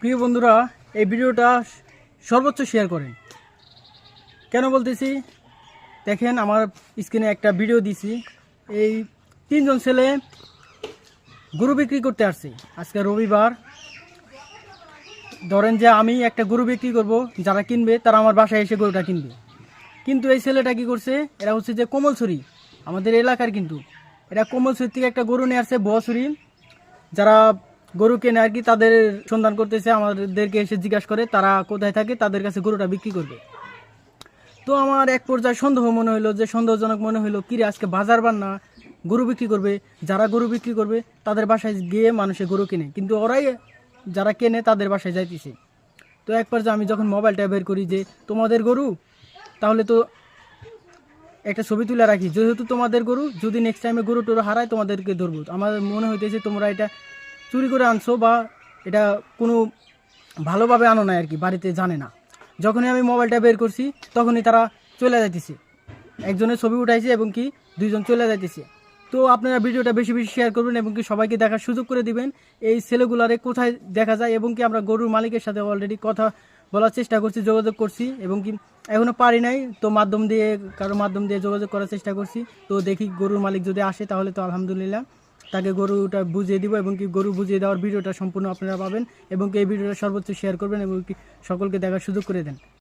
প্রিয় বন্ধুরা, এই ভিডিওটা সর্বোচ্চ শেয়ার করেন। কেন বলতেছি দেখেন, আমার স্ক্রিনে একটা ভিডিও দিছি। এই তিনজন ছেলে গরু বিক্রি করতে আসছে। আজকে রবিবার, ধরেন যে আমি একটা গরু বিক্রি করব, যারা কিনবে তারা আমার বাসায় এসে গরুটা কিনবে। কিন্তু এই ছেলেটা কি করছে, এরা হচ্ছে যে কোমলছড়ি, আমাদের এলাকার, কিন্তু এরা কোমলছড়ি থেকে একটা গরু নিয়ে আসছে বছরই। যারা গরু কেনে আর কি, তাদের সন্ধান করতেছে, আমাদেরকে এসে জিজ্ঞাসা করে তারা কোথায় থাকে, তাদের কাছে গরুটা বিক্রি করবে। তো আমার এক পর্যায়ে সন্দেহজনক মনে হইলো, কিরে আজকে বাজার বার না, গরু বিক্রি করবে। যারা গরু বিক্রি করবে তাদের বাসায় গিয়ে মানুষে গরু কেনে, কিন্তু ওরাই যারা কেনে তাদের বাসায় যাইতেছে। তো এক পর্যায়ে আমি যখন মোবাইলটা বের করি যে তোমাদের গরু, তাহলে তো একটা ছবি তুলে রাখি, যেহেতু তোমাদের গরু, যদি নেক্সট টাইমে গরু টরু হারায় তোমাদেরকে ধরবো। আমার মনে হইতেছে তোমরা এটা চুরি করে আনছো, বা এটা কোনো ভালোভাবে আনো না আর কি, বাড়িতে জানে না। যখনই আমি মোবাইলটা বের করছি তখনই তারা চলে যাইতেছে। একজনের ছবি উঠাইছে এবং কি দুইজন চলে যাইতেছে। তো আপনারা ভিডিওটা বেশি বেশি শেয়ার করবেন এবং কি সবাইকে দেখার সুযোগ করে দিবেন এই ছেলেগুলারে কোথায় দেখা যায়। এবং কি আমরা গরুর মালিকের সাথে অলরেডি কথা বলার চেষ্টা করছি, যোগাযোগ করছি, এবং কি এখনও পারি নাই। তো কারো মাধ্যম দিয়ে যোগাযোগ করার চেষ্টা করছি। তো দেখি গরুর মালিক যদি আসে তাহলে তো আলহামদুলিল্লাহ, তাকে গরুটা বুঝিয়ে দিব। এবং কি গরু বুঝিয়ে দেওয়ার ভিডিওটা সম্পূর্ণ আপনারা পাবেন। এবং কি এই ভিডিওটা সর্বোচ্চ শেয়ার করবেন এবং কি সকলকে দেখার সুযোগ করে দেন।